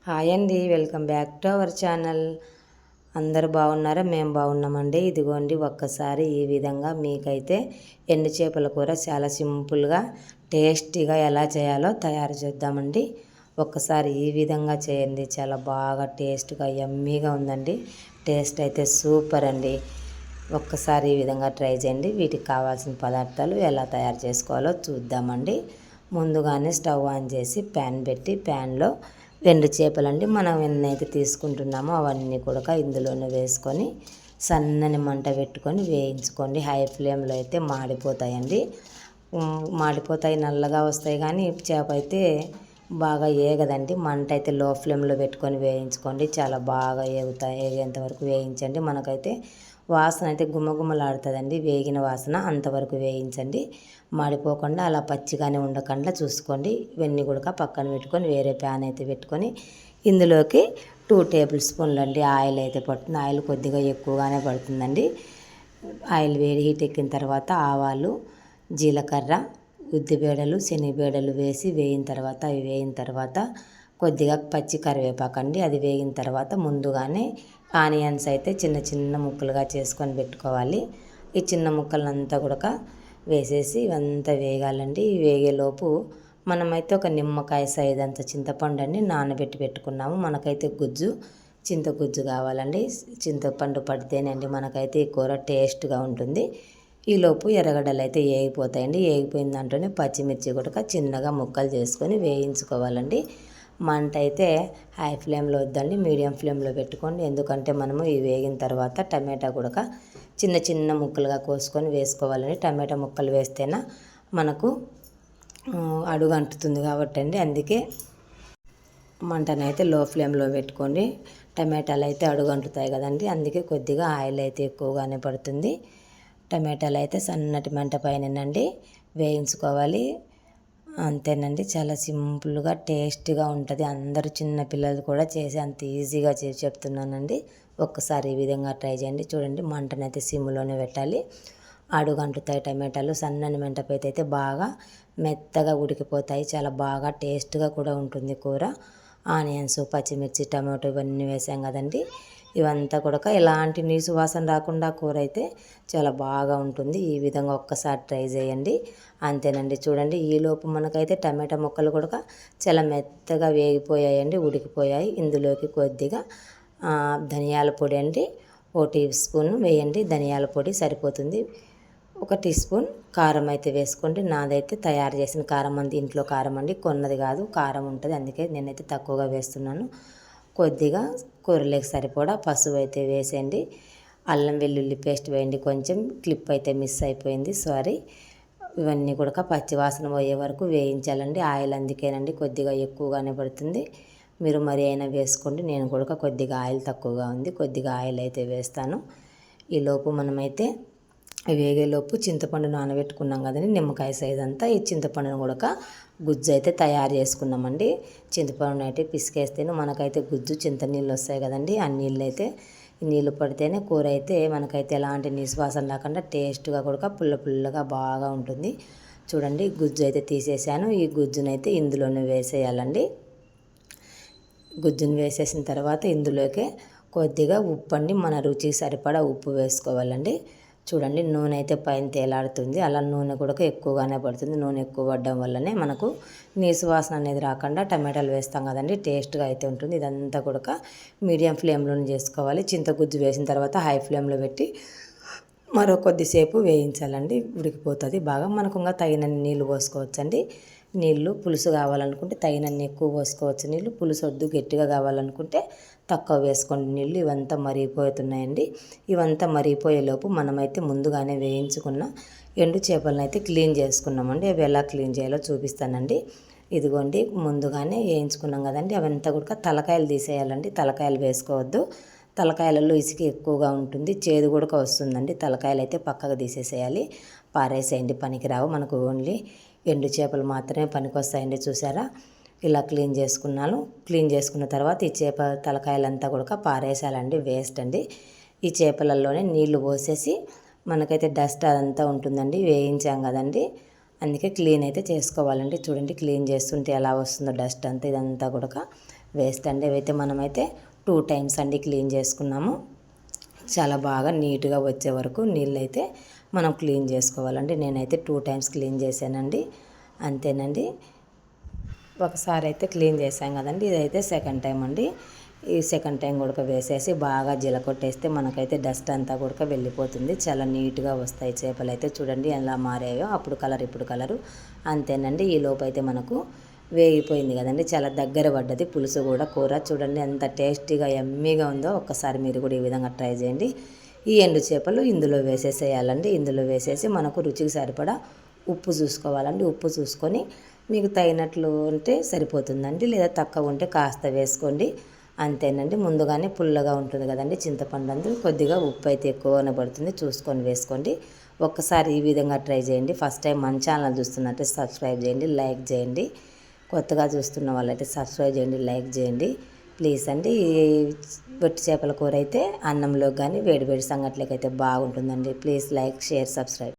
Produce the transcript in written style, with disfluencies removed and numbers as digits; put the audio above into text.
Hi అండి, welcome back to our channel. అందరు బాగున్నారా? మేము బాగున్నామండి. ఇదిగోండి, ఒక్కసారి ఈ విధంగా మీకైతే ఎండు చేపల కూర చాలా సింపుల్గా టేస్టీగా ఎలా చేయాలో తయారు చేద్దామండి. ఒక్కసారి ఈ విధంగా చేయండి, చాలా బాగా టేస్ట్గా యమ్మీగా ఉందండి. టేస్ట్ అయితే సూపర్ అండి. ఒక్కసారి ఈ విధంగా ట్రై చేయండి. వీటికి కావాల్సిన పదార్థాలు ఎలా తయారు చేసుకోవాలో చూద్దామండి. ముందుగానే స్టవ్ ఆన్ చేసి ప్యాన్ పెట్టి ప్యాన్లో ఎండు చేపలండి మనం ఎన్నైతే తీసుకుంటున్నామో అవన్నీ కూడా ఇందులోనే వేసుకొని సన్నని మంట పెట్టుకొని వేయించుకోండి. హై ఫ్లేమ్లో అయితే మాడిపోతాయండి. మాడిపోతాయి, నల్లగా వస్తాయి, కానీ చేప అయితే బాగా ఏగదండి. మంట అయితే లో ఫ్లేమ్లో పెట్టుకొని వేయించుకోండి. చాలా బాగా ఏగేంత వరకు వేయించండి. మనకైతే వాసన అయితే గుమ్మగుమ్మలాడుతుందండి. వేగిన వాసన అంతవరకు వేయించండి. మాడిపోకుండా అలా పచ్చిగానే ఉండకుండా చూసుకోండి. ఇవన్నీ కూడా పక్కన పెట్టుకొని వేరే ప్యాన్ అయితే పెట్టుకొని ఇందులోకి 2 టేబుల్ స్పూన్లు అండి ఆయిల్ అయితే పడుతుంది. ఆయిల్ కొద్దిగా ఎక్కువగానే పడుతుందండి. ఆయిల్ హీట్ ఎక్కిన తర్వాత ఆవాలు, జీలకర్ర, ఉద్దిబేడలు, శనగబేడలు వేసి వేయిన తర్వాత కొద్దిగా పచ్చి కరివేపాకు అండి. అది వేగిన తర్వాత ముందుగానే ఆనియన్స్ అయితే చిన్న చిన్న ముక్కలుగా చేసుకొని పెట్టుకోవాలి. ఈ చిన్న ముక్కలంతా కూడా వేసేసి ఇవంతా వేగాలండి. వేగేలోపు మనమైతే ఒక నిమ్మకాయ సైజ్ అంత చింతపండు అండి నానబెట్టి పెట్టుకున్నాము. మనకైతే చింతగుజ్జు కావాలండి. చింతపండు పడితేనండి మనకైతే ఈ కూర టేస్ట్గా ఉంటుంది. ఈలోపు ఎర్రగడ్డలు అయితే ఏగిపోతాయండి. ఏగిపోయిన దాంట్లోనే పచ్చిమిర్చి కూడా చిన్నగా ముక్కలు చేసుకొని వేయించుకోవాలండి. మంట అయితే హై ఫ్లేమ్లో వద్దండి, మీడియం ఫ్లేమ్లో పెట్టుకోండి. ఎందుకంటే మనము ఇవి వేగిన తర్వాత టమాటా కూడా చిన్న చిన్న ముక్కలుగా కోసుకొని వేసుకోవాలండి. టమాటా ముక్కలు వేస్తేనే మనకు అడుగు అంటుతుంది కాబట్టి అండి, అందుకే మంటనైతే లో ఫ్లేమ్లో పెట్టుకోండి. టమాటాలు అయితే అడుగు అంటుతాయి కదండి, అందుకే కొద్దిగా ఆయిల్ అయితే ఎక్కువగానే పడుతుంది. టమాటాలు అయితే సన్నటి మంట పైనండి వేయించుకోవాలి. అంతేనండి, చాలా సింపుల్గా టేస్టీగా ఉంటుంది. అందరూ చిన్నపిల్లలు కూడా చేసి అంత ఈజీగా చేసి చెప్తున్నానండి. ఒక్కసారి ఈ విధంగా ట్రై చేయండి. చూడండి, మంటనైతే సిమ్లోనే పెట్టాలి. అడుగంటుతాయి టమాటాలు. సన్నని మంటపై అయితే బాగా మెత్తగా ఉడికిపోతాయి. చాలా బాగా టేస్ట్గా కూడా ఉంటుంది కూర. ఆనియన్స్, పచ్చిమిర్చి, టమాటో ఇవన్నీ వేసాం కదండి. ఇవంతా కూడా ఎలాంటి నీసు వాసన రాకుండా కూర అయితే చాలా బాగా ఉంటుంది. ఈ విధంగా ఒక్కసారి ట్రై చేయండి. అంతేనండి, చూడండి, ఈలోపు మనకైతే టమాటా ముక్కలు కూడా చాలా మెత్తగా వేగిపోయాయండి, ఉడికిపోయాయి. ఇందులోకి కొద్దిగా ధనియాల పొడి అండి 1 టీ స్పూన్ వేయండి. ధనియాల పొడి సరిపోతుంది. 1 టీ స్పూన్ కారం అయితే వేసుకోండి. నాదైతే తయారు చేసిన కారం అండి, ఇంట్లో కారం అండి, కొన్నది కాదు. కారం ఉంటుంది, అందుకే నేనైతే తక్కువగా వేస్తున్నాను. కొద్దిగా కూరలోకి సరిపడా పసుపు అయితే వేసేయండి. అల్లం వెల్లుల్లి పేస్ట్ వేయండి. కొంచెం క్లిప్ అయితే మిస్ అయిపోయింది, సారీ. ఇవన్నీ కూడా పచ్చివాసన పోయే వరకు వేయించాలండి. ఆయిల్ అందుకేనండి కొద్దిగా ఎక్కువగానే పడుతుంది. మీరు మరి అయినా వేసుకోండి. నేను కూడా కొద్దిగా ఆయిల్ తక్కువగా ఉంది, కొద్దిగా ఆయిల్ అయితే వేస్తాను. ఈలోపు మనమైతే వేగేలోపు చింతపండు నానబెట్టుకున్నాం కదండి, నిమ్మకాయ సైజ్ అంతా. ఈ చింతపండును కూడా గుజ్జు అయితే తయారు చేసుకున్నామండి. చింతపండు అయితే పిసికేస్తేనే మనకైతే గుజ్జు చింత నీళ్ళు వస్తాయి కదండి. ఆ నీళ్ళు అయితే నీళ్ళు పడితేనే కూర అయితే మనకైతే ఎలాంటి నిశ్వాసన లేకుండా టేస్ట్గా కూడా పుల్లగా బాగా ఉంటుంది. చూడండి, గుజ్జు అయితే తీసేసాను. ఈ గుజ్జునైతే ఇందులోనే వేసేయాలండి. గుజ్జును వేసేసిన తర్వాత ఇందులోకి కొద్దిగా ఉప్పు అండి, మన రుచికి సరిపడా ఉప్పు వేసుకోవాలండి. చూడండి, నూనె అయితే పైన తేలాడుతుంది. అలా నూనె కూడా ఎక్కువగానే పడుతుంది. నూనె ఎక్కువ పడడం వల్లనే మనకు నీసు వాసన అనేది రాకుండా టమాటాలు వేస్తాం కదండి, టేస్ట్గా అయితే ఉంటుంది. ఇదంతా కూడా మీడియం ఫ్లేమ్లోనే చేసుకోవాలి. చింతగుజ్జు వేసిన తర్వాత హై ఫ్లేమ్లో పెట్టి మరో కొద్దిసేపు వేయించాలండి. ఉడికిపోతుంది బాగా. మనకు ఇంకా తగినన్ని నీళ్ళు పోసుకోవచ్చండి. నీళ్ళు పులుసు కావాలనుకుంటే తగినన్ని ఎక్కువ పోసుకోవచ్చు. నీళ్ళు పులుసు వద్దు, గట్టిగా కావాలనుకుంటే తక్కువ వేసుకోండి నీళ్ళు. ఇవంతా మరిగిపోతున్నాయండి. ఇవంతా మరిగిపోయేలోపు మనమైతే ముందుగానే వేయించుకున్న ఎండు చేపలను అయితే క్లీన్ చేసుకున్నామండి. అవి ఎలా క్లీన్ చేయాలో చూపిస్తానండి. ఇదిగోండి, ముందుగానే వేయించుకున్నాం కదండి, అవంతా కూడా తలకాయలు తీసేయాలండి. తలకాయలు వేసుకోవద్దు. తలకాయలలో ఇసుక ఎక్కువగా ఉంటుంది, చేదు కూడా వస్తుందండి. తలకాయలు అయితే పక్కగా తీసేసేయాలి, పారేసేయండి, పనికిరావు. మనకు ఓన్లీ ఎండు చేపలు మాత్రమే పనికొస్తాయండి. చూసారా, ఇలా క్లీన్ చేసుకున్నాను. క్లీన్ చేసుకున్న తర్వాత ఈ చేప తలకాయలంతా కూడా పారేసాలండి, వేస్ట్ అండి. ఈ చేపలలోనే నీళ్లు పోసేసి మనకైతే డస్ట్ అదంతా ఉంటుందండి, వేయించాం కదండి, అందుకే క్లీన్ అయితే చేసుకోవాలండి. చూడండి, క్లీన్ చేస్తుంటే ఎలా వస్తుందో డస్ట్ అంతా. ఇదంతా కూడా వేస్ట్ అండి. అవైతే మనమైతే 2 టైమ్స్ అండి క్లీన్ చేసుకున్నాము. చాలా బాగా నీట్గా వచ్చే వరకు నీళ్ళైతే మనం క్లీన్ చేసుకోవాలండి. నేనైతే 2 టైమ్స్ క్లీన్ చేశానండి. అంతేనండి. ఒకసారి అయితే క్లీన్ చేసాం కదండి, ఇదైతే సెకండ్ టైం అండి. ఈ సెకండ్ టైం కూడా వేసేసి బాగా జీలకొట్టేస్తే మనకైతే డస్ట్ అంతా కూడా వెళ్ళిపోతుంది. చాలా నీట్గా వస్తాయి చేపలు అయితే. చూడండి ఎలా మారాయో, అప్పుడు కలర్ ఇప్పుడు కలరు. అంతేనండి. ఈ లోపు అయితే మనకు వేగిపోయింది కదండి, చాలా దగ్గర పడ్డది పులుసు కూడా. కూర చూడండి ఎంత టేస్టీగా యమ్మీగా ఉందో. ఒక్కసారి మీరు కూడా ఈ విధంగా ట్రై చేయండి. ఈ ఎండు చేపలు ఇందులో వేసేసేయాలండి. ఇందులో వేసేసి మనకు రుచికి సరిపడా ఉప్పు చూసుకోవాలండి. ఉప్పు చూసుకొని మీకు తగినట్లు ఉంటే సరిపోతుందండి, లేదా తక్కువ ఉంటే కాస్త వేసుకోండి. అంతేనండి. ముందుగానే పుల్లగా ఉంటుంది కదండి చింతపండు, అందు కొద్దిగా ఉప్పు అయితే ఎక్కువనే పడుతుంది, చూసుకొని వేసుకోండి. ఒక్కసారి ఈ విధంగా ట్రై చేయండి. ఫస్ట్ టైం మన ఛానల్ చూస్తున్నట్టే సబ్స్క్రైబ్ చేయండి, లైక్ చేయండి. కొత్తగా చూస్తున్న వాళ్ళైతే సబ్స్క్రైబ్ చేయండి, లైక్ చేయండి ప్లీజ్ అండి. బొట్టి చేపల కూర అయితే అన్నంలో కానీ వేడి వేడి సంగట్లకైతే బాగుంటుందండి. Please like, share, subscribe.